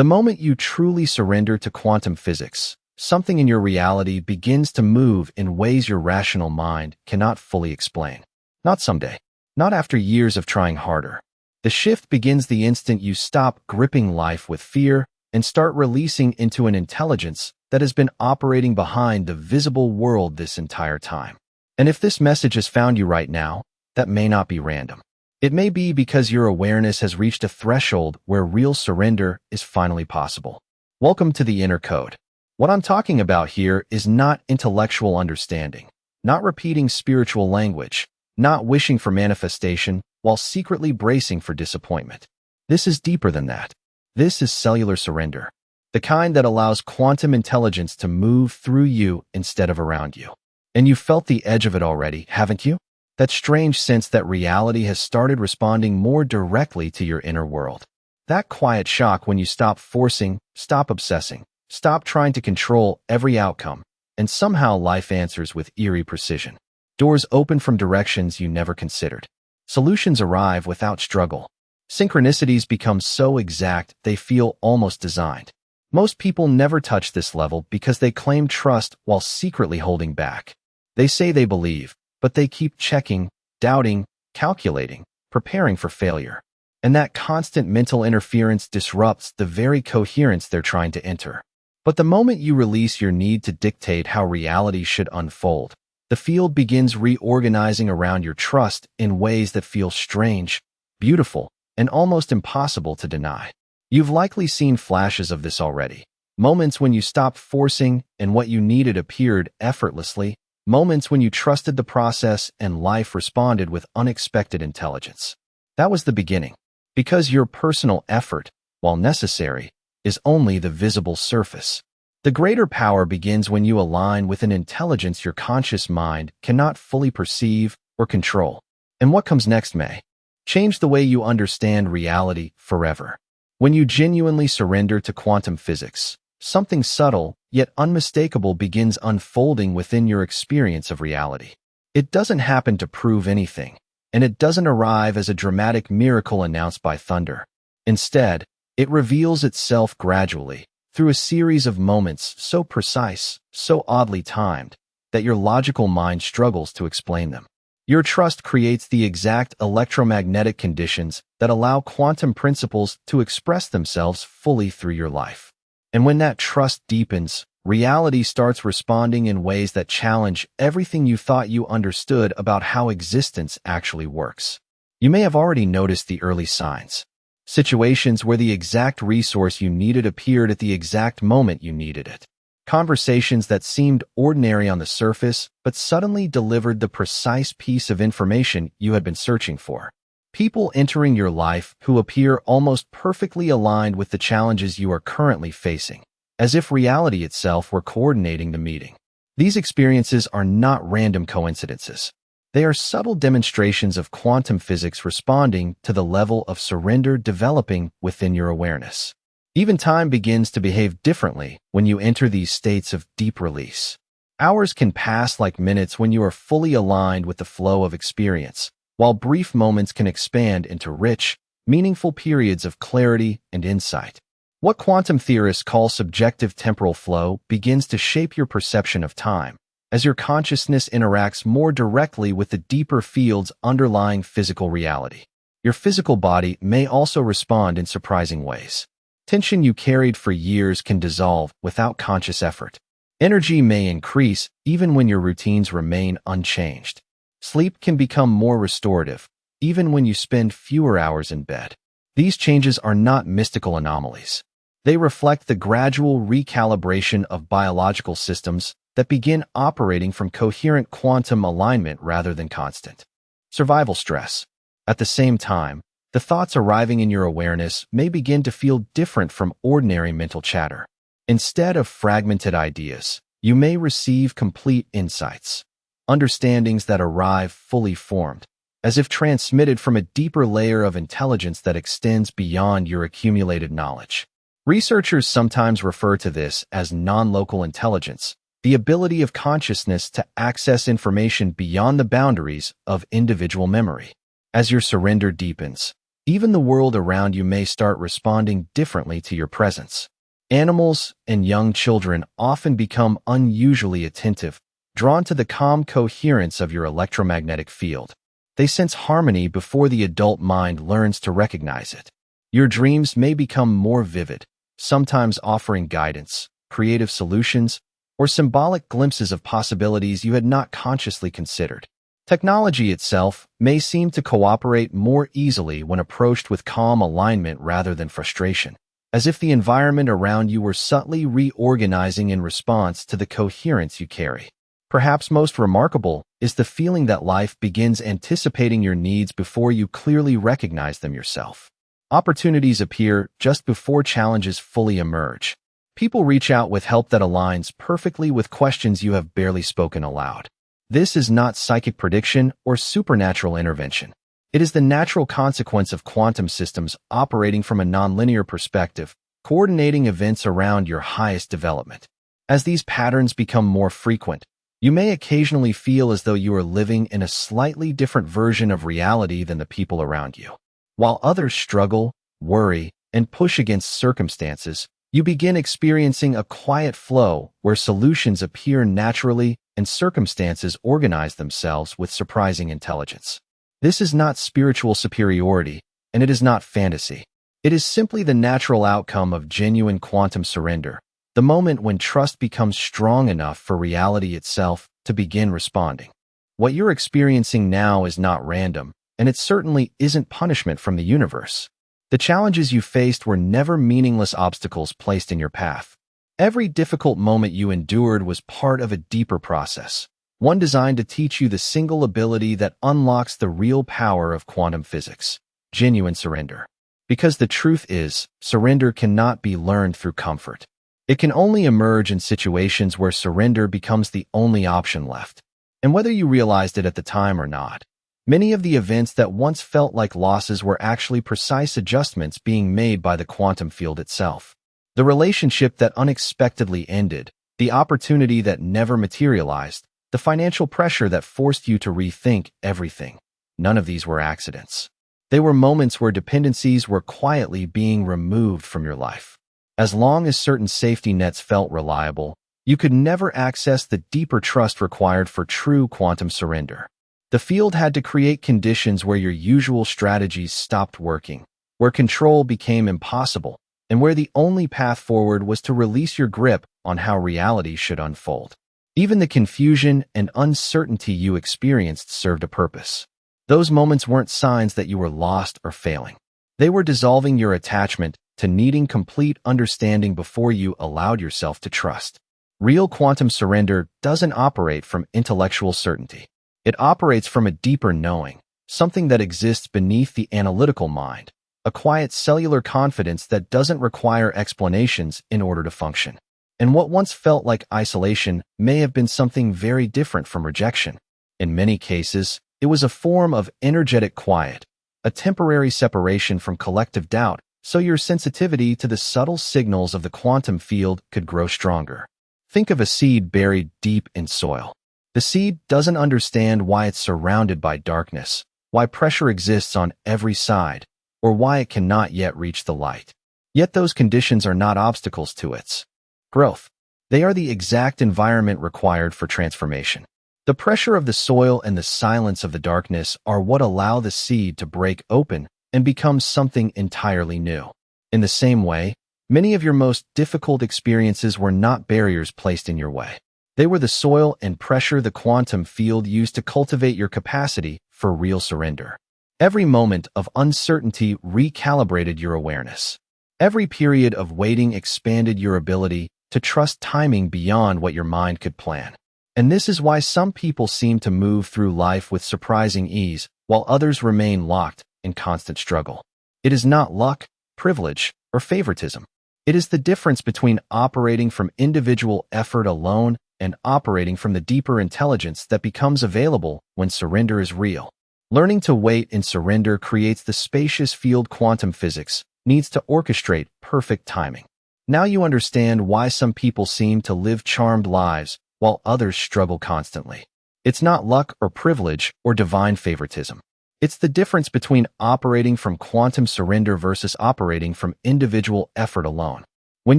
The moment you truly surrender to quantum physics, something in your reality begins to move in ways your rational mind cannot fully explain. Not someday. Not after years of trying harder. The shift begins the instant you stop gripping life with fear and start releasing into an intelligence that has been operating behind the visible world this entire time. And if this message has found you right now, that may not be random. It may be because your awareness has reached a threshold where real surrender is finally possible. Welcome to the Inner Code. What I'm talking about here is not intellectual understanding, not repeating spiritual language, not wishing for manifestation while secretly bracing for disappointment. This is deeper than that. This is cellular surrender, the kind that allows quantum intelligence to move through you instead of around you. And you've felt the edge of it already, haven't you? That strange sense that reality has started responding more directly to your inner world. That quiet shock when you stop forcing, stop obsessing, stop trying to control every outcome, and somehow life answers with eerie precision. Doors open from directions you never considered. Solutions arrive without struggle. Synchronicities become so exact they feel almost designed. Most people never touch this level because they claim trust while secretly holding back. They say they believe, but they keep checking, doubting, calculating, preparing for failure. And that constant mental interference disrupts the very coherence they're trying to enter. But the moment you release your need to dictate how reality should unfold, the field begins reorganizing around your trust in ways that feel strange, beautiful, and almost impossible to deny. You've likely seen flashes of this already. Moments when you stopped forcing and what you needed appeared effortlessly. Moments when you trusted the process and life responded with unexpected intelligence. That was the beginning. Because your personal effort, while necessary, is only the visible surface. The greater power begins when you align with an intelligence your conscious mind cannot fully perceive or control. And what comes next may change the way you understand reality forever. When you genuinely surrender to quantum physics, something subtle yet unmistakable begins unfolding within your experience of reality. It doesn't happen to prove anything, and it doesn't arrive as a dramatic miracle announced by thunder. Instead, it reveals itself gradually, through a series of moments so precise, so oddly timed, that your logical mind struggles to explain them. Your trust creates the exact electromagnetic conditions that allow quantum principles to express themselves fully through your life. And when that trust deepens, reality starts responding in ways that challenge everything you thought you understood about how existence actually works. You may have already noticed the early signs. Situations where the exact resource you needed appeared at the exact moment you needed it. Conversations that seemed ordinary on the surface, but suddenly delivered the precise piece of information you had been searching for. People entering your life who appear almost perfectly aligned with the challenges you are currently facing, as if reality itself were coordinating the meeting. These experiences are not random coincidences. They are subtle demonstrations of quantum physics responding to the level of surrender developing within your awareness. Even time begins to behave differently when you enter these states of deep release. Hours can pass like minutes when you are fully aligned with the flow of experience, while brief moments can expand into rich, meaningful periods of clarity and insight. What quantum theorists call subjective temporal flow begins to shape your perception of time, as your consciousness interacts more directly with the deeper fields underlying physical reality. Your physical body may also respond in surprising ways. Tension you carried for years can dissolve without conscious effort. Energy may increase even when your routines remain unchanged. Sleep can become more restorative, even when you spend fewer hours in bed. These changes are not mystical anomalies. They reflect the gradual recalibration of biological systems that begin operating from coherent quantum alignment rather than constant survival stress. At the same time, the thoughts arriving in your awareness may begin to feel different from ordinary mental chatter. Instead of fragmented ideas, you may receive complete insights, understandings that arrive fully formed, as if transmitted from a deeper layer of intelligence that extends beyond your accumulated knowledge. Researchers sometimes refer to this as non-local intelligence, the ability of consciousness to access information beyond the boundaries of individual memory. As your surrender deepens, Even the world around you may start responding differently to your presence. Animals and young children often become unusually attentive, drawn to the calm coherence of your electromagnetic field. They sense harmony before the adult mind learns to recognize it. Your dreams may become more vivid, sometimes offering guidance, creative solutions, or symbolic glimpses of possibilities you had not consciously considered. Technology itself may seem to cooperate more easily when approached with calm alignment rather than frustration, as if the environment around you were subtly reorganizing in response to the coherence you carry. Perhaps most remarkable is the feeling that life begins anticipating your needs before you clearly recognize them yourself. Opportunities appear just before challenges fully emerge. People reach out with help that aligns perfectly with questions you have barely spoken aloud. This is not psychic prediction or supernatural intervention. It is the natural consequence of quantum systems operating from a nonlinear perspective, coordinating events around your highest development. As these patterns become more frequent, you may occasionally feel as though you are living in a slightly different version of reality than the people around you. While others struggle, worry, and push against circumstances, you begin experiencing a quiet flow where solutions appear naturally and circumstances organize themselves with surprising intelligence. This is not spiritual superiority, and it is not fantasy. It is simply the natural outcome of genuine quantum surrender, the moment when trust becomes strong enough for reality itself to begin responding. What you're experiencing now is not random, and it certainly isn't punishment from the universe. The challenges you faced were never meaningless obstacles placed in your path. Every difficult moment you endured was part of a deeper process, one designed to teach you the single ability that unlocks the real power of quantum physics: genuine surrender. Because the truth is, surrender cannot be learned through comfort. It can only emerge in situations where surrender becomes the only option left. And whether you realized it at the time or not, many of the events that once felt like losses were actually precise adjustments being made by the quantum field itself. The relationship that unexpectedly ended, the opportunity that never materialized, the financial pressure that forced you to rethink everything. None of these were accidents. They were moments where dependencies were quietly being removed from your life. As long as certain safety nets felt reliable, you could never access the deeper trust required for true quantum surrender. The field had to create conditions where your usual strategies stopped working, where control became impossible, and where the only path forward was to release your grip on how reality should unfold. Even the confusion and uncertainty you experienced served a purpose. Those moments weren't signs that you were lost or failing. They were dissolving your attachment to needing complete understanding before you allowed yourself to trust. Real quantum surrender doesn't operate from intellectual certainty. It operates from a deeper knowing, something that exists beneath the analytical mind, a quiet cellular confidence that doesn't require explanations in order to function. And what once felt like isolation may have been something very different from rejection. In many cases, it was a form of energetic quiet, a temporary separation from collective doubt, so your sensitivity to the subtle signals of the quantum field could grow stronger. Think of a seed buried deep in soil. The seed doesn't understand why it's surrounded by darkness, why pressure exists on every side, or why it cannot yet reach the light. Yet those conditions are not obstacles to its growth. They are the exact environment required for transformation. The pressure of the soil and the silence of the darkness are what allow the seed to break open and become something entirely new. In the same way, many of your most difficult experiences were not barriers placed in your way. They were the soil and pressure the quantum field used to cultivate your capacity for real surrender. Every moment of uncertainty recalibrated your awareness. Every period of waiting expanded your ability to trust timing beyond what your mind could plan. And this is why some people seem to move through life with surprising ease, while others remain locked in constant struggle. It is not luck, privilege, or favoritism. It is the difference between operating from individual effort alone and operating from the deeper intelligence that becomes available when surrender is real. Learning to wait in surrender creates the spacious field quantum physics needs to orchestrate perfect timing. Now you understand why some people seem to live charmed lives while others struggle constantly. It's not luck or privilege or divine favoritism. It's the difference between operating from quantum surrender versus operating from individual effort alone. When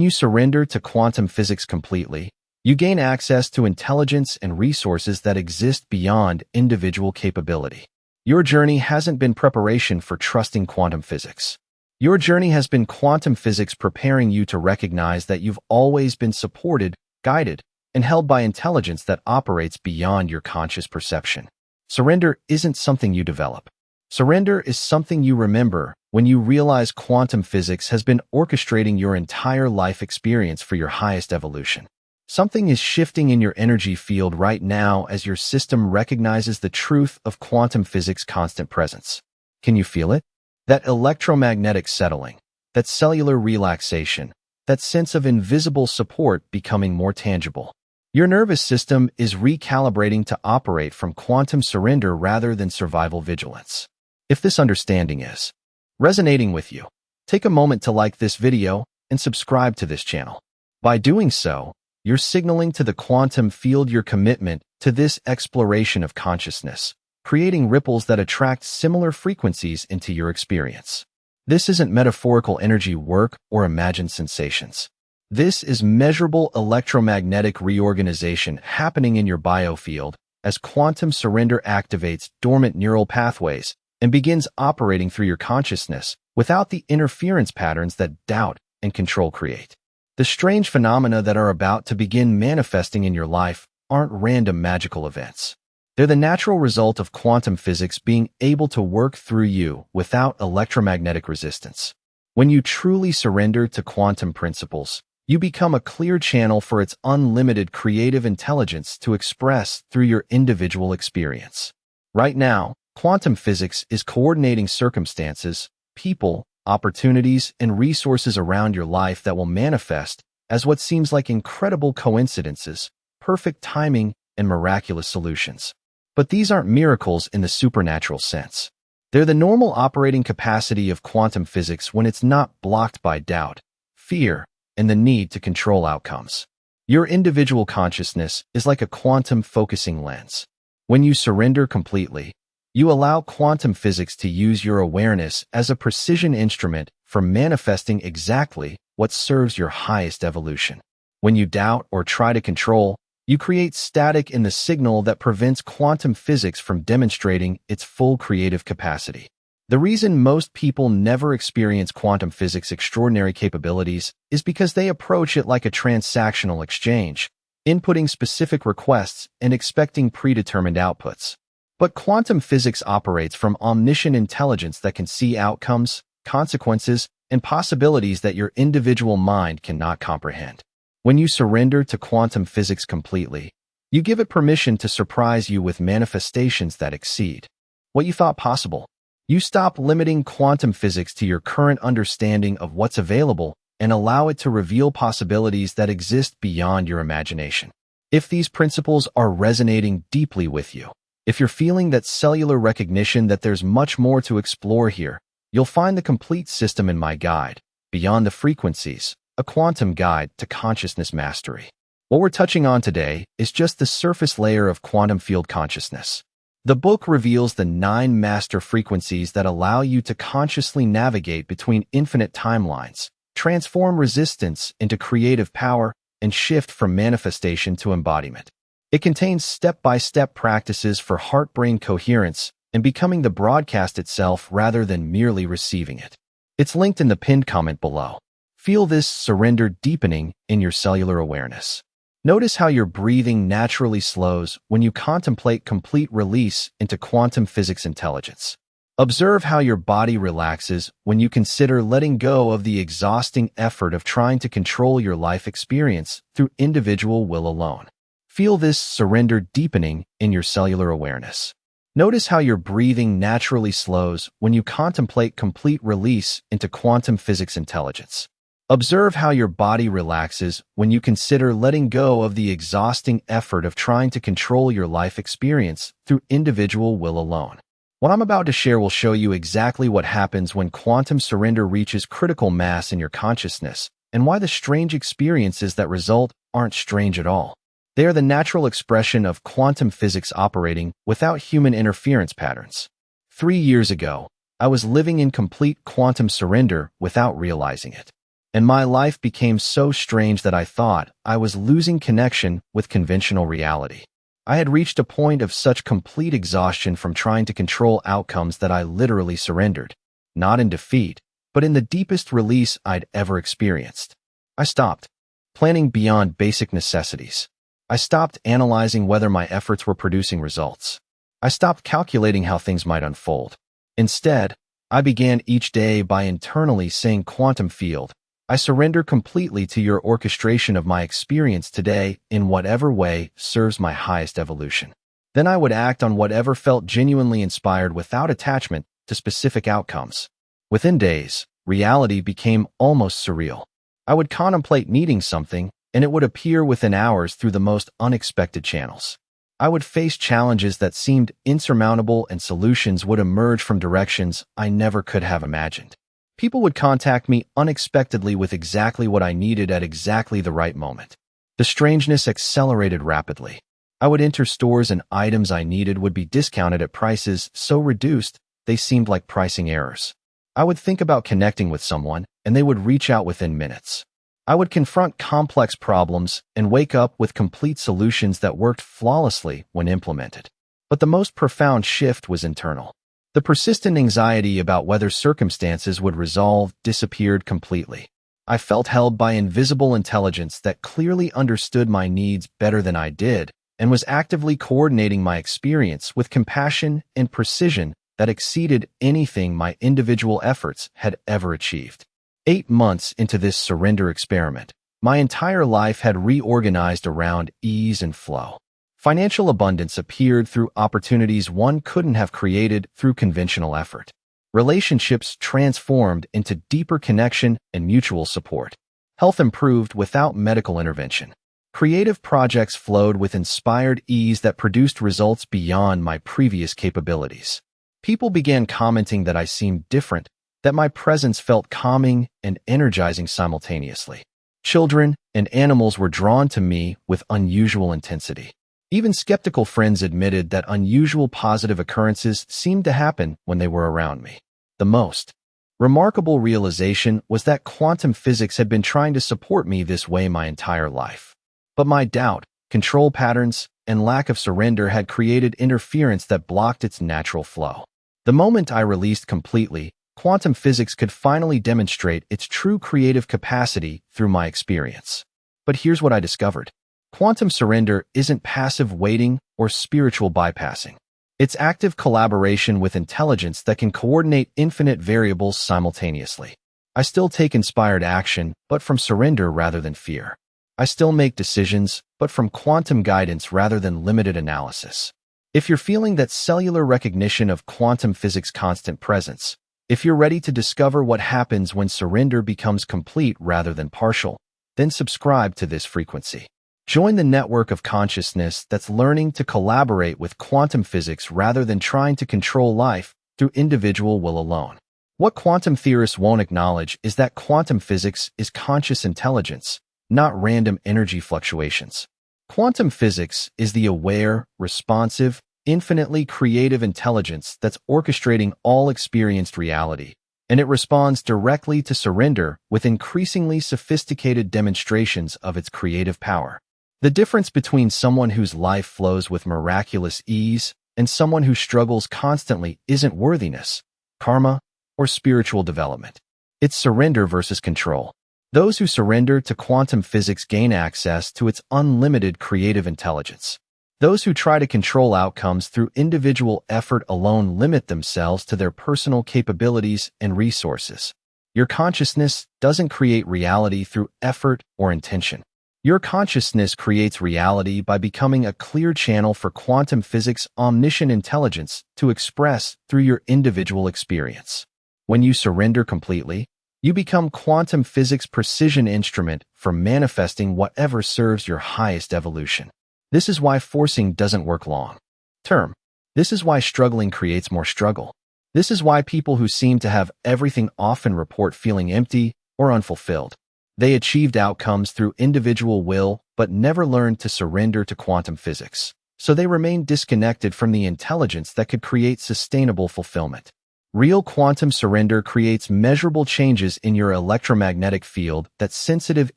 you surrender to quantum physics completely, you gain access to intelligence and resources that exist beyond individual capability. Your journey hasn't been preparation for trusting quantum physics. Your journey has been quantum physics preparing you to recognize that you've always been supported, guided, and held by intelligence that operates beyond your conscious perception. Surrender isn't something you develop. Surrender is something you remember when you realize quantum physics has been orchestrating your entire life experience for your highest evolution. Something is shifting in your energy field right now as your system recognizes the truth of quantum physics' constant presence. Can you feel it? That electromagnetic settling, that cellular relaxation, that sense of invisible support becoming more tangible. Your nervous system is recalibrating to operate from quantum surrender rather than survival vigilance. If this understanding is resonating with you, take a moment to like this video and subscribe to this channel. By doing so, you're signaling to the quantum field your commitment to this exploration of consciousness, creating ripples that attract similar frequencies into your experience. This isn't metaphorical energy work or imagined sensations. This is measurable electromagnetic reorganization happening in your biofield as quantum surrender activates dormant neural pathways and begins operating through your consciousness without the interference patterns that doubt and control create. The strange phenomena that are about to begin manifesting in your life aren't random magical events. They're the natural result of quantum physics being able to work through you without electromagnetic resistance. When you truly surrender to quantum principles, you become a clear channel for its unlimited creative intelligence to express through your individual experience. Right now, quantum physics is coordinating circumstances, people, opportunities, and resources around your life that will manifest as what seems like incredible coincidences, perfect timing, and miraculous solutions. But these aren't miracles in the supernatural sense. They're the normal operating capacity of quantum physics when it's not blocked by doubt, fear, and the need to control outcomes. Your individual consciousness is like a quantum focusing lens. When you surrender completely, you allow quantum physics to use your awareness as a precision instrument for manifesting exactly what serves your highest evolution. When you doubt or try to control, you create static in the signal that prevents quantum physics from demonstrating its full creative capacity. The reason most people never experience quantum physics' extraordinary capabilities is because they approach it like a transactional exchange, inputting specific requests and expecting predetermined outputs. But quantum physics operates from omniscient intelligence that can see outcomes, consequences, and possibilities that your individual mind cannot comprehend. When you surrender to quantum physics completely, you give it permission to surprise you with manifestations that exceed what you thought possible. You stop limiting quantum physics to your current understanding of what's available and allow it to reveal possibilities that exist beyond your imagination. If these principles are resonating deeply with you, if you're feeling that cellular recognition that there's much more to explore here, you'll find the complete system in my guide, Beyond the Frequencies, a quantum guide to consciousness mastery. What we're touching on today is just the surface layer of quantum field consciousness. The book reveals the 9 master frequencies that allow you to consciously navigate between infinite timelines, transform resistance into creative power, and shift from manifestation to embodiment. It contains step-by-step practices for heart-brain coherence and becoming the broadcast itself rather than merely receiving it. It's linked in the pinned comment below. Feel this surrender deepening in your cellular awareness. Notice how your breathing naturally slows when you contemplate complete release into quantum physics intelligence. Observe how your body relaxes when you consider letting go of the exhausting effort of trying to control your life experience through individual will alone. Feel this surrender deepening in your cellular awareness. Notice how your breathing naturally slows when you contemplate complete release into quantum physics intelligence. Observe how your body relaxes when you consider letting go of the exhausting effort of trying to control your life experience through individual will alone. What I'm about to share will show you exactly what happens when quantum surrender reaches critical mass in your consciousness and why the strange experiences that result aren't strange at all. They are the natural expression of quantum physics operating without human interference patterns. 3 years ago, I was living in complete quantum surrender without realizing it. And my life became so strange that I thought I was losing connection with conventional reality. I had reached a point of such complete exhaustion from trying to control outcomes that I literally surrendered, not in defeat, but in the deepest release I'd ever experienced. I stopped planning beyond basic necessities. I stopped analyzing whether my efforts were producing results. I stopped calculating how things might unfold. Instead, I began each day by internally saying, "Quantum field, I surrender completely to your orchestration of my experience today in whatever way serves my highest evolution." Then I would act on whatever felt genuinely inspired without attachment to specific outcomes. Within days, reality became almost surreal. I would contemplate needing something, and it would appear within hours through the most unexpected channels. I would face challenges that seemed insurmountable, and solutions would emerge from directions I never could have imagined. People would contact me unexpectedly with exactly what I needed at exactly the right moment. The strangeness accelerated rapidly. I would enter stores and items I needed would be discounted at prices so reduced they seemed like pricing errors. I would think about connecting with someone, and they would reach out within minutes. I would confront complex problems and wake up with complete solutions that worked flawlessly when implemented. But the most profound shift was internal. The persistent anxiety about whether circumstances would resolve disappeared completely. I felt held by invisible intelligence that clearly understood my needs better than I did, and was actively coordinating my experience with compassion and precision that exceeded anything my individual efforts had ever achieved. 8 months into this surrender experiment, my entire life had reorganized around ease and flow. Financial abundance appeared through opportunities one couldn't have created through conventional effort. Relationships transformed into deeper connection and mutual support. Health improved without medical intervention. Creative projects flowed with inspired ease that produced results beyond my previous capabilities. People began commenting that I seemed different, that my presence felt calming and energizing simultaneously. Children and animals were drawn to me with unusual intensity. Even skeptical friends admitted that unusual positive occurrences seemed to happen when they were around me. The most remarkable realization was that quantum physics had been trying to support me this way my entire life. But my doubt, control patterns, and lack of surrender had created interference that blocked its natural flow. The moment I released completely, quantum physics could finally demonstrate its true creative capacity through my experience. But here's what I discovered. Quantum surrender isn't passive waiting or spiritual bypassing. It's active collaboration with intelligence that can coordinate infinite variables simultaneously. I still take inspired action, but from surrender rather than fear. I still make decisions, but from quantum guidance rather than limited analysis. If you're feeling that cellular recognition of quantum physics' constant presence, if you're ready to discover what happens when surrender becomes complete rather than partial, then subscribe to this frequency. Join the network of consciousness that's learning to collaborate with quantum physics rather than trying to control life through individual will alone. What quantum theorists won't acknowledge is that quantum physics is conscious intelligence, not random energy fluctuations. Quantum physics is the aware, responsive, infinitely creative intelligence that's orchestrating all experienced reality, and it responds directly to surrender with increasingly sophisticated demonstrations of its creative power. The difference between someone whose life flows with miraculous ease and someone who struggles constantly isn't worthiness, karma, or spiritual development. It's surrender versus control. Those who surrender to quantum physics gain access to its unlimited creative intelligence. Those who try to control outcomes through individual effort alone limit themselves to their personal capabilities and resources. Your consciousness doesn't create reality through effort or intention. Your consciousness creates reality by becoming a clear channel for quantum physics' omniscient intelligence to express through your individual experience. When you surrender completely, you become quantum physics' precision instrument for manifesting whatever serves your highest evolution. This is why forcing doesn't work long term. This is why struggling creates more struggle. This is why people who seem to have everything often report feeling empty or unfulfilled. They achieved outcomes through individual will, but never learned to surrender to quantum physics. so they remain disconnected from the intelligence that could create sustainable fulfillment. Real quantum surrender creates measurable changes in your electromagnetic field that sensitive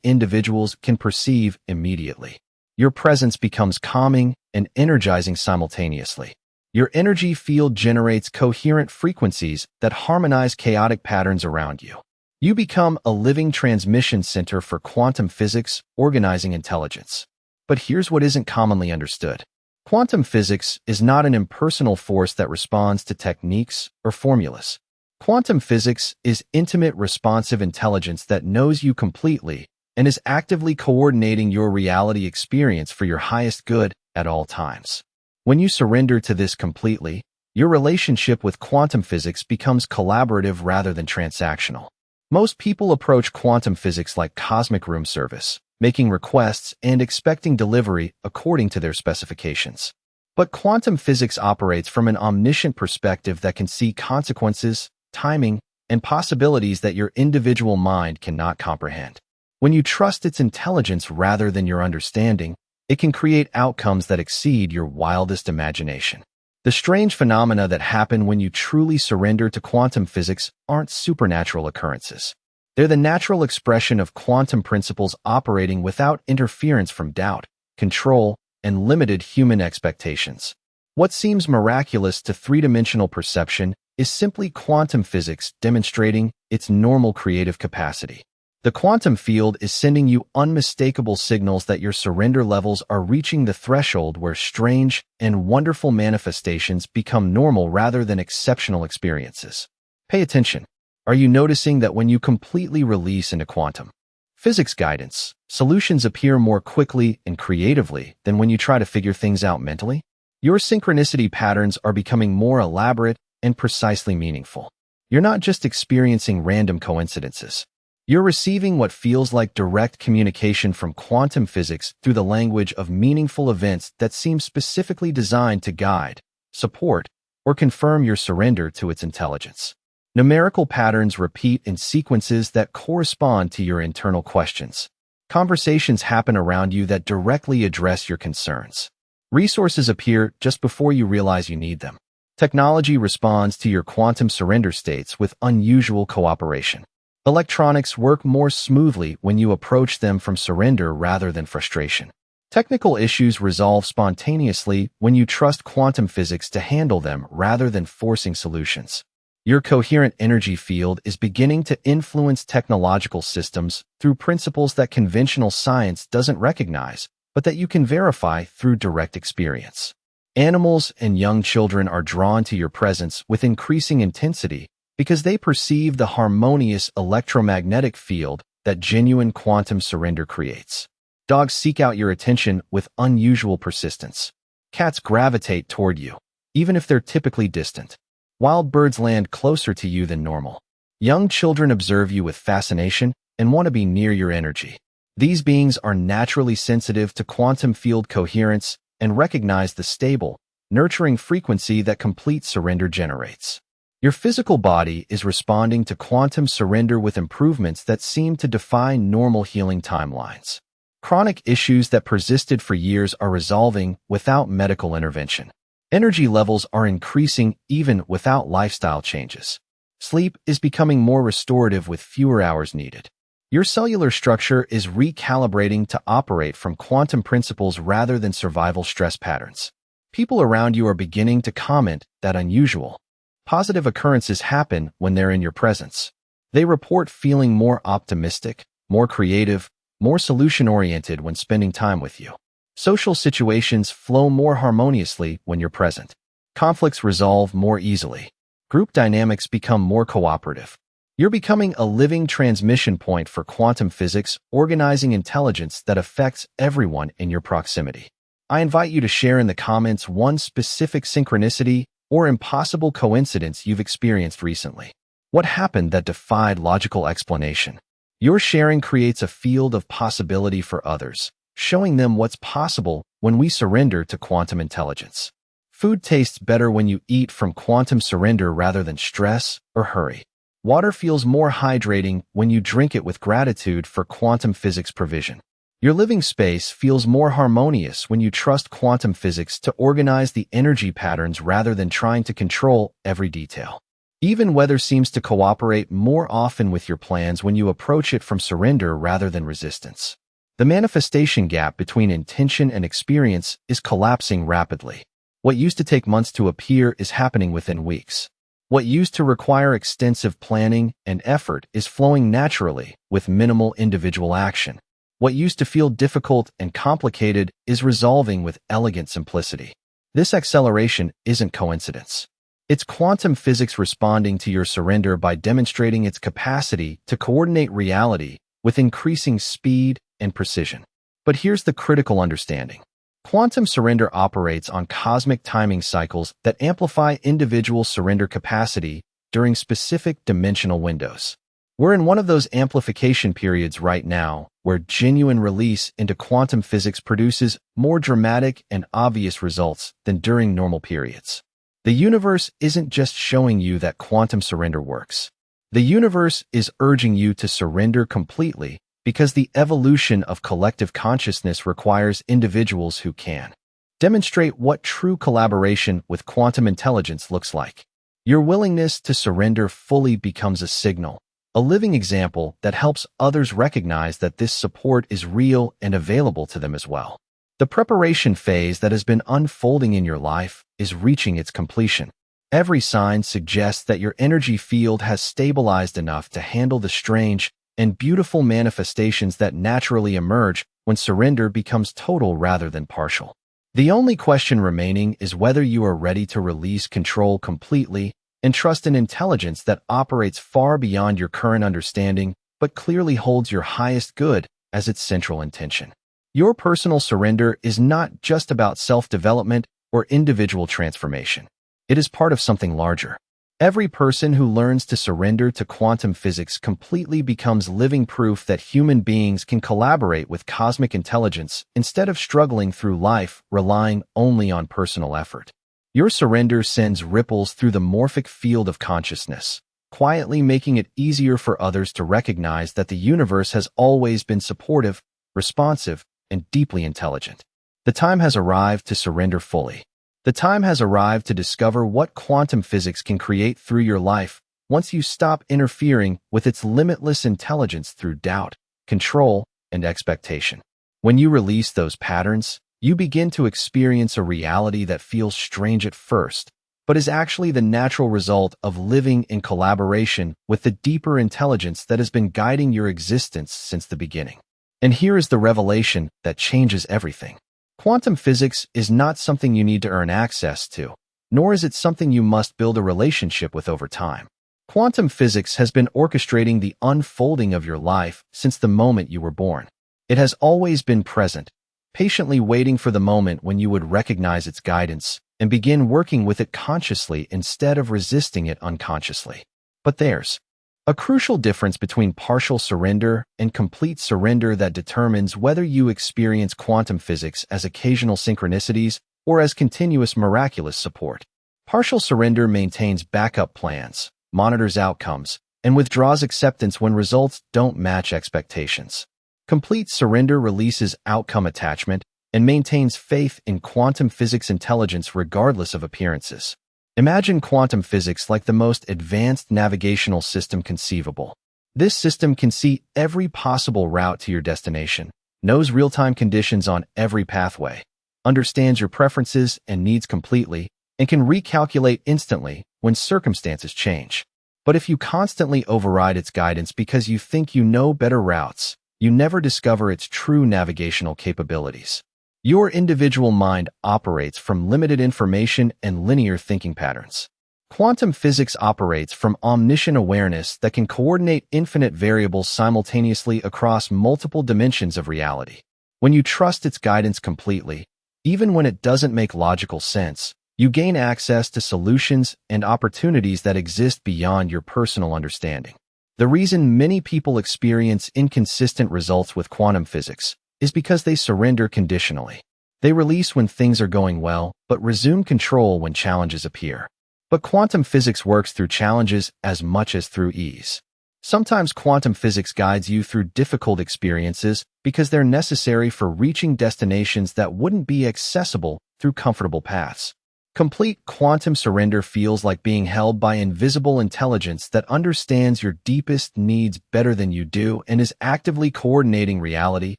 individuals can perceive immediately. Your presence becomes calming and energizing simultaneously. Your energy field generates coherent frequencies that harmonize chaotic patterns around you. You become a living transmission center for quantum physics, organizing intelligence. But here's what isn't commonly understood. Quantum physics is not an impersonal force that responds to techniques or formulas. Quantum physics is intimate, responsive intelligence that knows you completely and is actively coordinating your reality experience for your highest good at all times. When you surrender to this completely, your relationship with quantum physics becomes collaborative rather than transactional. Most people approach quantum physics like cosmic room service, making requests and expecting delivery according to their specifications. But quantum physics operates from an omniscient perspective that can see consequences, timing, and possibilities that your individual mind cannot comprehend. When you trust its intelligence rather than your understanding, it can create outcomes that exceed your wildest imagination. The strange phenomena that happen when you truly surrender to quantum physics aren't supernatural occurrences. They're the natural expression of quantum principles operating without interference from doubt, control, and limited human expectations. What seems miraculous to three-dimensional perception is simply quantum physics demonstrating its normal creative capacity. The quantum field is sending you unmistakable signals that your surrender levels are reaching the threshold where strange and wonderful manifestations become normal rather than exceptional experiences. Pay attention. Are you noticing that when you completely release into quantum physics guidance, solutions appear more quickly and creatively than when you try to figure things out mentally? Your synchronicity patterns are becoming more elaborate and precisely meaningful. You're not just experiencing random coincidences. You're receiving what feels like direct communication from quantum physics through the language of meaningful events that seem specifically designed to guide, support, or confirm your surrender to its intelligence. Numerical patterns repeat in sequences that correspond to your internal questions. Conversations happen around you that directly address your concerns. Resources appear just before you realize you need them. Technology responds to your quantum surrender states with unusual cooperation. Electronics work more smoothly when you approach them from surrender rather than frustration. Technical issues resolve spontaneously when you trust quantum physics to handle them rather than forcing solutions. Your coherent energy field is beginning to influence technological systems through principles that conventional science doesn't recognize, but that you can verify through direct experience. Animals and young children are drawn to your presence with increasing intensity because they perceive the harmonious electromagnetic field that genuine quantum surrender creates. Dogs seek out your attention with unusual persistence. Cats gravitate toward you, even if they're typically distant. Wild birds land closer to you than normal. Young children observe you with fascination and want to be near your energy. These beings are naturally sensitive to quantum field coherence and recognize the stable, nurturing frequency that complete surrender generates. Your physical body is responding to quantum surrender with improvements that seem to defy normal healing timelines. Chronic issues that persisted for years are resolving without medical intervention. Energy levels are increasing even without lifestyle changes. Sleep is becoming more restorative with fewer hours needed. Your cellular structure is recalibrating to operate from quantum principles rather than survival stress patterns. People around you are beginning to comment that unusual, positive occurrences happen when they're in your presence. They report feeling more optimistic, more creative, more solution-oriented when spending time with you. Social situations flow more harmoniously when you're present. Conflicts resolve more easily. Group dynamics become more cooperative. You're becoming a living transmission point for quantum physics, organizing intelligence that affects everyone in your proximity. I invite you to share in the comments one specific synchronicity or impossible coincidence you've experienced recently. What happened that defied logical explanation? Your sharing creates a field of possibility for others, showing them what's possible when we surrender to quantum intelligence. Food tastes better when you eat from quantum surrender rather than stress or hurry. Water feels more hydrating when you drink it with gratitude for quantum physics provision. Your living space feels more harmonious when you trust quantum physics to organize the energy patterns rather than trying to control every detail. Even weather seems to cooperate more often with your plans when you approach it from surrender rather than resistance. The manifestation gap between intention and experience is collapsing rapidly. What used to take months to appear is happening within weeks. What used to require extensive planning and effort is flowing naturally with minimal individual action. What used to feel difficult and complicated is resolving with elegant simplicity. This acceleration isn't coincidence. It's quantum physics responding to your surrender by demonstrating its capacity to coordinate reality with increasing speed and precision. But here's the critical understanding. Quantum surrender operates on cosmic timing cycles that amplify individual surrender capacity during specific dimensional windows. We're in one of those amplification periods right now, where genuine release into quantum physics produces more dramatic and obvious results than during normal periods. The universe isn't just showing you that quantum surrender works. The universe is urging you to surrender completely because the evolution of collective consciousness requires individuals who can demonstrate what true collaboration with quantum intelligence looks like. Your willingness to surrender fully becomes a signal, a living example that helps others recognize that this support is real and available to them as well. The preparation phase that has been unfolding in your life is reaching its completion. Every sign suggests that your energy field has stabilized enough to handle the strange and beautiful manifestations that naturally emerge when surrender becomes total rather than partial. The only question remaining is whether you are ready to release control completely and trust an intelligence that operates far beyond your current understanding but clearly holds your highest good as its central intention. Your personal surrender is not just about self-development or individual transformation. It is part of something larger. Every person who learns to surrender to quantum physics completely becomes living proof that human beings can collaborate with cosmic intelligence instead of struggling through life relying only on personal effort. Your surrender sends ripples through the morphic field of consciousness, quietly making it easier for others to recognize that the universe has always been supportive, responsive, and deeply intelligent. The time has arrived to surrender fully. The time has arrived to discover what quantum physics can create through your life once you stop interfering with its limitless intelligence through doubt, control, and expectation. When you release those patterns, you begin to experience a reality that feels strange at first, but is actually the natural result of living in collaboration with the deeper intelligence that has been guiding your existence since the beginning. And here is the revelation that changes everything. Quantum physics is not something you need to earn access to, nor is it something you must build a relationship with over time. Quantum physics has been orchestrating the unfolding of your life since the moment you were born. It has always been present, patiently waiting for the moment when you would recognize its guidance and begin working with it consciously instead of resisting it unconsciously. But there's a crucial difference between partial surrender and complete surrender that determines whether you experience quantum physics as occasional synchronicities or as continuous miraculous support. Partial surrender maintains backup plans, monitors outcomes, and withdraws acceptance when results don't match expectations. Complete surrender releases outcome attachment and maintains faith in quantum physics intelligence regardless of appearances. Imagine quantum physics like the most advanced navigational system conceivable. This system can see every possible route to your destination, knows real-time conditions on every pathway, understands your preferences and needs completely, and can recalculate instantly when circumstances change. But if you constantly override its guidance because you think you know better routes, you never discover its true navigational capabilities. Your individual mind operates from limited information and linear thinking patterns. Quantum physics operates from omniscient awareness that can coordinate infinite variables simultaneously across multiple dimensions of reality. When you trust its guidance completely, even when it doesn't make logical sense, you gain access to solutions and opportunities that exist beyond your personal understanding. The reason many people experience inconsistent results with quantum physics is because they surrender conditionally. They release when things are going well, but resume control when challenges appear. But quantum physics works through challenges as much as through ease. Sometimes quantum physics guides you through difficult experiences because they're necessary for reaching destinations that wouldn't be accessible through comfortable paths. Complete quantum surrender feels like being held by invisible intelligence that understands your deepest needs better than you do and is actively coordinating reality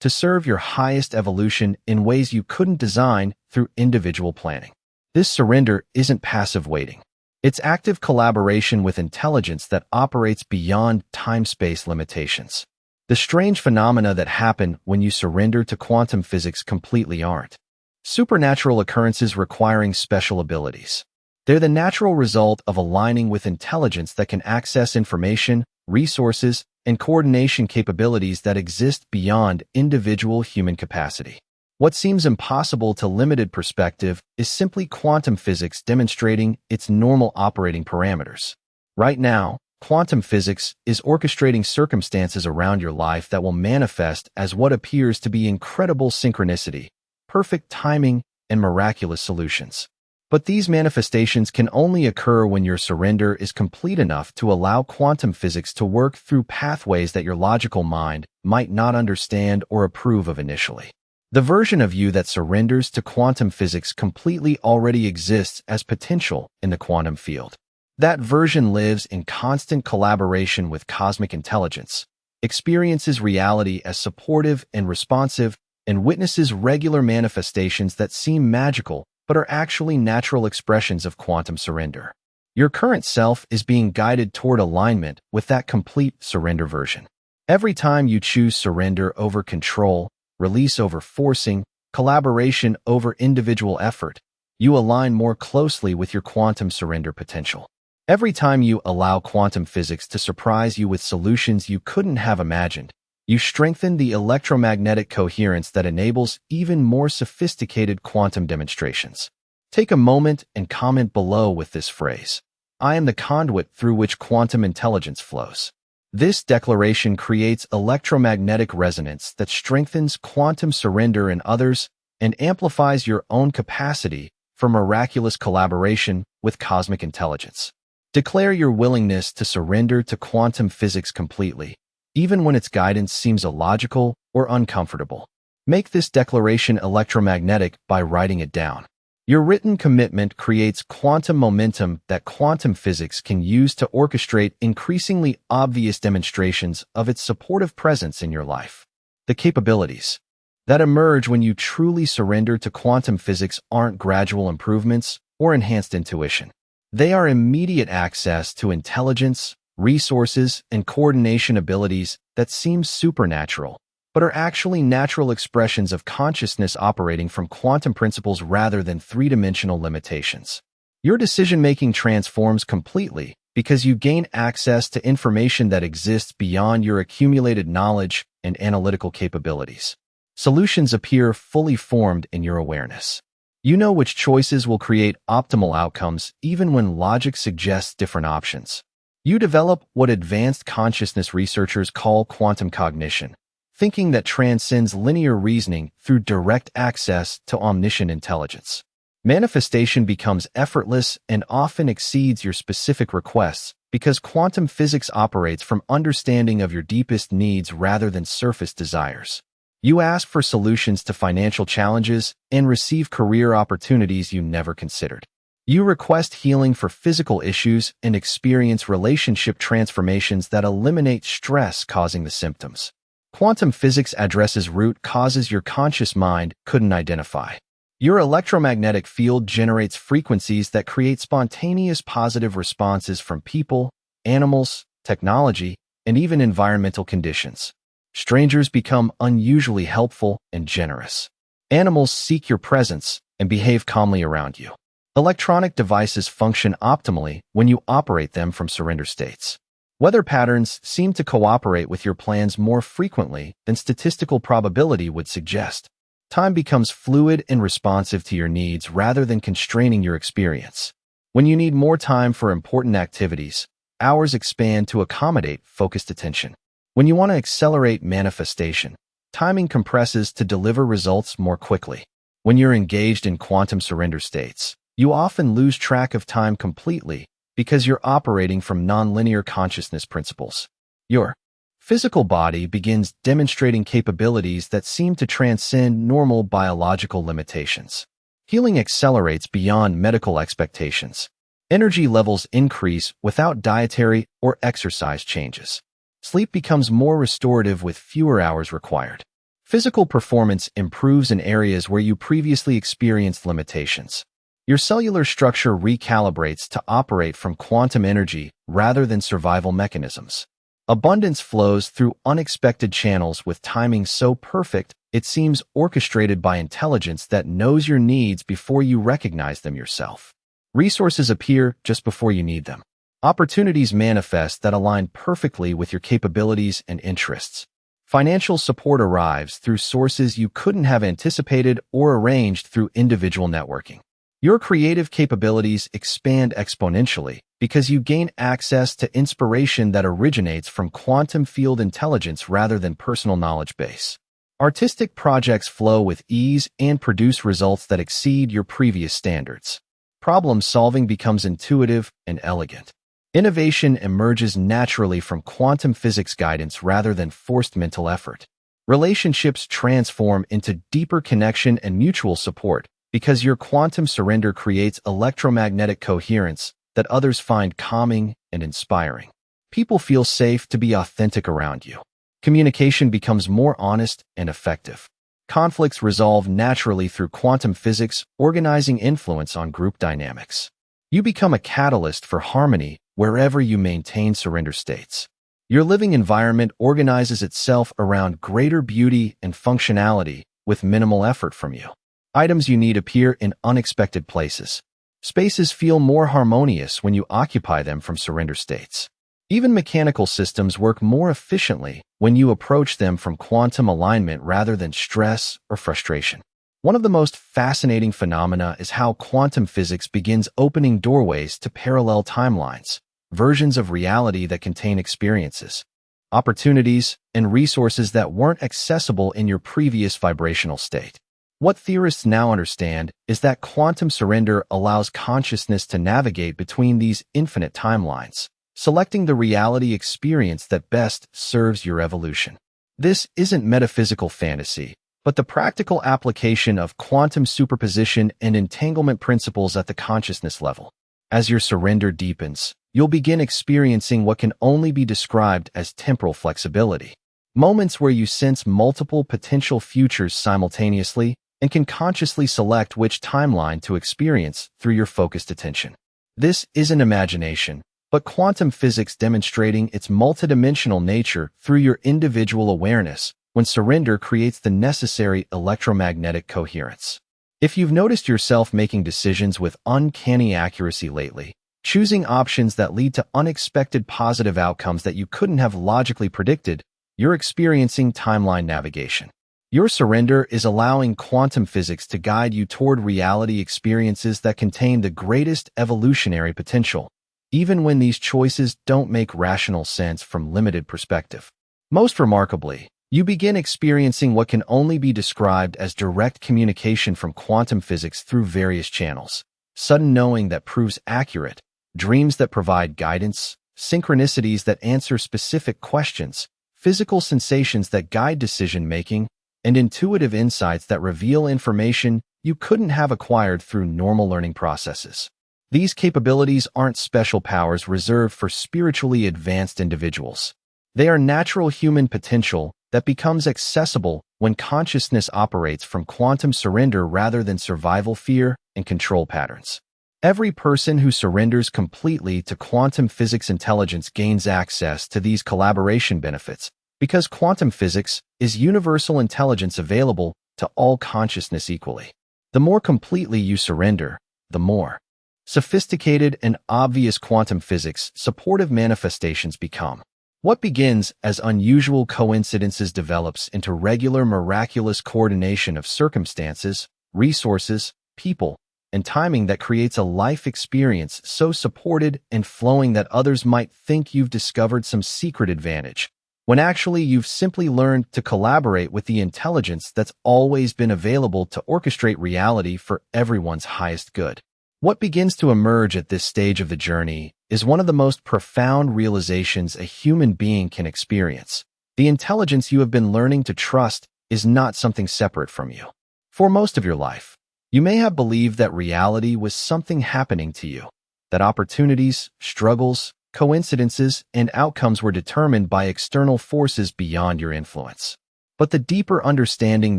to serve your highest evolution in ways you couldn't design through individual planning. This surrender isn't passive waiting. It's active collaboration with intelligence that operates beyond time-space limitations. The strange phenomena that happen when you surrender to quantum physics completely aren't supernatural occurrences requiring special abilities. They're the natural result of aligning with intelligence that can access information, resources, and coordination capabilities that exist beyond individual human capacity. What seems impossible to limited perspective is simply quantum physics demonstrating its normal operating parameters. Right now, quantum physics is orchestrating circumstances around your life that will manifest as what appears to be incredible synchronicity, perfect timing, and miraculous solutions. But these manifestations can only occur when your surrender is complete enough to allow quantum physics to work through pathways that your logical mind might not understand or approve of initially. The version of you that surrenders to quantum physics completely already exists as potential in the quantum field. That version lives in constant collaboration with cosmic intelligence, experiences reality as supportive and responsive, and witnesses regular manifestations that seem magical but are actually natural expressions of quantum surrender. Your current self is being guided toward alignment with that complete surrender version. Every time you choose surrender over control, release over forcing, collaboration over individual effort, you align more closely with your quantum surrender potential. Every time you allow quantum physics to surprise you with solutions you couldn't have imagined, you strengthen the electromagnetic coherence that enables even more sophisticated quantum demonstrations. Take a moment and comment below with this phrase: I am the conduit through which quantum intelligence flows. This declaration creates electromagnetic resonance that strengthens quantum surrender in others and amplifies your own capacity for miraculous collaboration with cosmic intelligence. Declare your willingness to surrender to quantum physics completely, even when its guidance seems illogical or uncomfortable. Make this declaration electromagnetic by writing it down. Your written commitment creates quantum momentum that quantum physics can use to orchestrate increasingly obvious demonstrations of its supportive presence in your life. The capabilities that emerge when you truly surrender to quantum physics aren't gradual improvements or enhanced intuition. They are immediate access to intelligence, resources, and coordination abilities that seem supernatural, but are actually natural expressions of consciousness operating from quantum principles rather than three-dimensional limitations. Your decision-making transforms completely because you gain access to information that exists beyond your accumulated knowledge and analytical capabilities. Solutions appear fully formed in your awareness. You know which choices will create optimal outcomes even when logic suggests different options. You develop what advanced consciousness researchers call quantum cognition, thinking that transcends linear reasoning through direct access to omniscient intelligence. Manifestation becomes effortless and often exceeds your specific requests because quantum physics operates from understanding of your deepest needs rather than surface desires. You ask for solutions to financial challenges and receive career opportunities you never considered. You request healing for physical issues and experience relationship transformations that eliminate stress causing the symptoms. Quantum physics addresses root causes your conscious mind couldn't identify. Your electromagnetic field generates frequencies that create spontaneous positive responses from people, animals, technology, and even environmental conditions. Strangers become unusually helpful and generous. Animals seek your presence and behave calmly around you. Electronic devices function optimally when you operate them from surrender states. Weather patterns seem to cooperate with your plans more frequently than statistical probability would suggest. Time becomes fluid and responsive to your needs rather than constraining your experience. When you need more time for important activities, hours expand to accommodate focused attention. When you want to accelerate manifestation, timing compresses to deliver results more quickly. When you're engaged in quantum surrender states, you often lose track of time completely because you're operating from nonlinear consciousness principles. Your physical body begins demonstrating capabilities that seem to transcend normal biological limitations. Healing accelerates beyond medical expectations. Energy levels increase without dietary or exercise changes. Sleep becomes more restorative with fewer hours required. Physical performance improves in areas where you previously experienced limitations. Your cellular structure recalibrates to operate from quantum energy rather than survival mechanisms. Abundance flows through unexpected channels with timing so perfect it seems orchestrated by intelligence that knows your needs before you recognize them yourself. Resources appear just before you need them. Opportunities manifest that align perfectly with your capabilities and interests. Financial support arrives through sources you couldn't have anticipated or arranged through individual networking. Your creative capabilities expand exponentially because you gain access to inspiration that originates from quantum field intelligence rather than personal knowledge base. Artistic projects flow with ease and produce results that exceed your previous standards. Problem solving becomes intuitive and elegant. Innovation emerges naturally from quantum physics guidance rather than forced mental effort. Relationships transform into deeper connection and mutual support because your quantum surrender creates electromagnetic coherence that others find calming and inspiring. People feel safe to be authentic around you. Communication becomes more honest and effective. Conflicts resolve naturally through quantum physics, organizing influence on group dynamics. You become a catalyst for harmony wherever you maintain surrender states. Your living environment organizes itself around greater beauty and functionality with minimal effort from you. Items you need appear in unexpected places. Spaces feel more harmonious when you occupy them from surrender states. Even mechanical systems work more efficiently when you approach them from quantum alignment rather than stress or frustration. One of the most fascinating phenomena is how quantum physics begins opening doorways to parallel timelines, versions of reality that contain experiences, opportunities, and resources that weren't accessible in your previous vibrational state. What theorists now understand is that quantum surrender allows consciousness to navigate between these infinite timelines, selecting the reality experience that best serves your evolution. This isn't metaphysical fantasy, but the practical application of quantum superposition and entanglement principles at the consciousness level. As your surrender deepens, you'll begin experiencing what can only be described as temporal flexibility. Moments where you sense multiple potential futures simultaneously and can consciously select which timeline to experience through your focused attention. This isn't imagination, but quantum physics demonstrating its multidimensional nature through your individual awareness when surrender creates the necessary electromagnetic coherence. If you've noticed yourself making decisions with uncanny accuracy lately, choosing options that lead to unexpected positive outcomes that you couldn't have logically predicted, you're experiencing timeline navigation. Your surrender is allowing quantum physics to guide you toward reality experiences that contain the greatest evolutionary potential, even when these choices don't make rational sense from limited perspective. Most remarkably, you begin experiencing what can only be described as direct communication from quantum physics through various channels. Sudden knowing that proves accurate, dreams that provide guidance, synchronicities that answer specific questions, physical sensations that guide decision-making, and intuitive insights that reveal information you couldn't have acquired through normal learning processes. These capabilities aren't special powers reserved for spiritually advanced individuals. They are natural human potential that becomes accessible when consciousness operates from quantum surrender rather than survival fear and control patterns. Every person who surrenders completely to quantum physics intelligence gains access to these collaboration benefits because quantum physics is universal intelligence available to all consciousness equally. The more completely you surrender, the more sophisticated and obvious quantum physics supportive manifestations become. What begins as unusual coincidences develops into regular miraculous coordination of circumstances, resources, people, and timing that creates a life experience so supported and flowing that others might think you've discovered some secret advantage, when actually you've simply learned to collaborate with the intelligence that's always been available to orchestrate reality for everyone's highest good. What begins to emerge at this stage of the journey is one of the most profound realizations a human being can experience. The intelligence you have been learning to trust is not something separate from you. For most of your life, you may have believed that reality was something happening to you, that opportunities, struggles, coincidences, and outcomes were determined by external forces beyond your influence. But the deeper understanding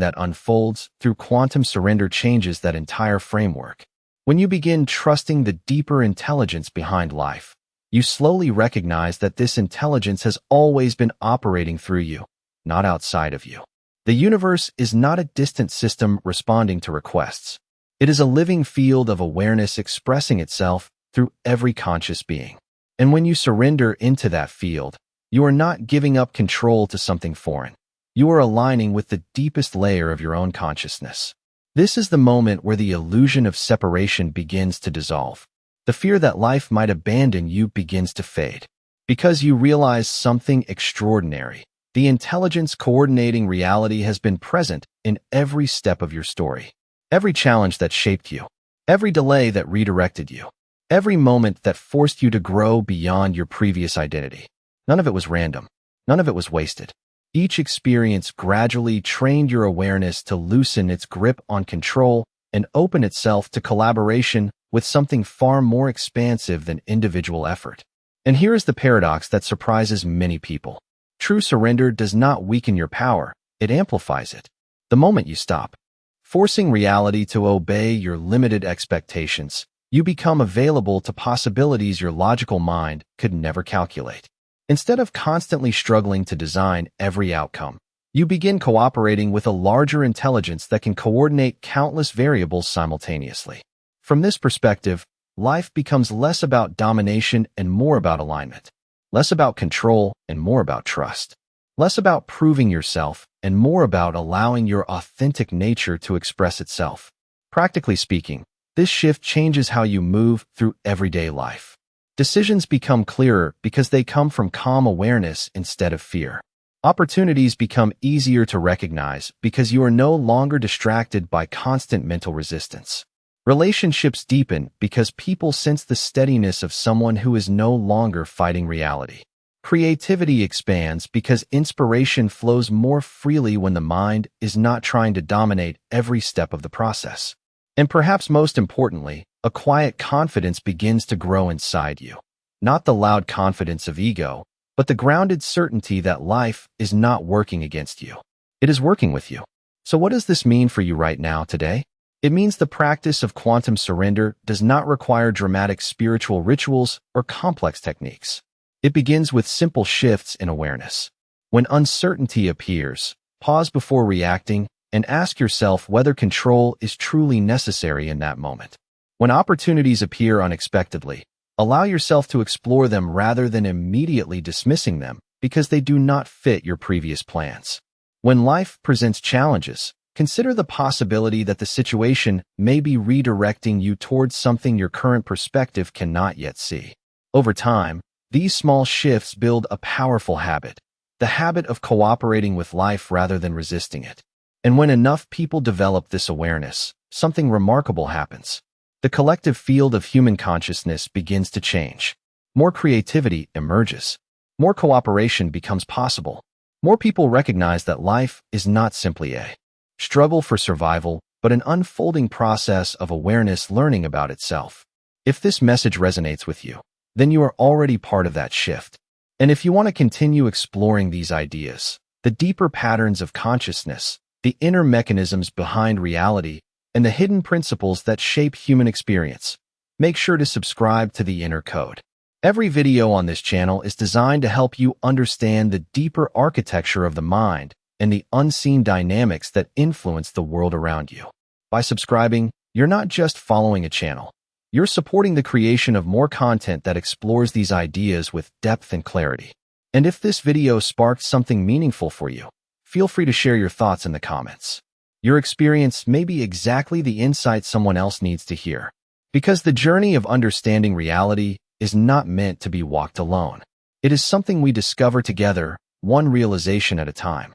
that unfolds through quantum surrender changes that entire framework. When you begin trusting the deeper intelligence behind life, you slowly recognize that this intelligence has always been operating through you, not outside of you. The universe is not a distant system responding to requests. It is a living field of awareness expressing itself through every conscious being. And when you surrender into that field, you are not giving up control to something foreign. You are aligning with the deepest layer of your own consciousness. This is the moment where the illusion of separation begins to dissolve. The fear that life might abandon you begins to fade. Because you realize something extraordinary. The intelligence coordinating reality has been present in every step of your story. Every challenge that shaped you. Every delay that redirected you. Every moment that forced you to grow beyond your previous identity. None of it was random. None of it was wasted. Each experience gradually trained your awareness to loosen its grip on control and open itself to collaboration with something far more expansive than individual effort. And here is the paradox that surprises many people. True surrender does not weaken your power, it amplifies it. The moment you stop forcing reality to obey your limited expectations, you become available to possibilities your logical mind could never calculate. Instead of constantly struggling to design every outcome, you begin cooperating with a larger intelligence that can coordinate countless variables simultaneously. From this perspective, life becomes less about domination and more about alignment. Less about control and more about trust. Less about proving yourself and more about allowing your authentic nature to express itself. Practically speaking, this shift changes how you move through everyday life. Decisions become clearer because they come from calm awareness instead of fear. Opportunities become easier to recognize because you are no longer distracted by constant mental resistance. Relationships deepen because people sense the steadiness of someone who is no longer fighting reality. Creativity expands because inspiration flows more freely when the mind is not trying to dominate every step of the process. And perhaps most importantly, a quiet confidence begins to grow inside you. Not the loud confidence of ego, but the grounded certainty that life is not working against you. It is working with you. So what does this mean for you right now, today? It means the practice of quantum surrender does not require dramatic spiritual rituals or complex techniques. It begins with simple shifts in awareness. When uncertainty appears, pause before reacting and ask yourself whether control is truly necessary in that moment. When opportunities appear unexpectedly, allow yourself to explore them rather than immediately dismissing them because they do not fit your previous plans. When life presents challenges, consider the possibility that the situation may be redirecting you towards something your current perspective cannot yet see. Over time, these small shifts build a powerful habit, the habit of cooperating with life rather than resisting it. And when enough people develop this awareness, something remarkable happens. The collective field of human consciousness begins to change. More creativity emerges. More cooperation becomes possible. More people recognize that life is not simply a struggle for survival, but an unfolding process of awareness learning about itself. If this message resonates with you, then you are already part of that shift. And if you want to continue exploring these ideas, the deeper patterns of consciousness, the inner mechanisms behind reality, and the hidden principles that shape human experience, make sure to subscribe to The Inner Code. Every video on this channel is designed to help you understand the deeper architecture of the mind and the unseen dynamics that influence the world around you. By subscribing, you're not just following a channel. You're supporting the creation of more content that explores these ideas with depth and clarity. And if this video sparked something meaningful for you, feel free to share your thoughts in the comments. Your experience may be exactly the insight someone else needs to hear. Because the journey of understanding reality is not meant to be walked alone. It is something we discover together, one realization at a time.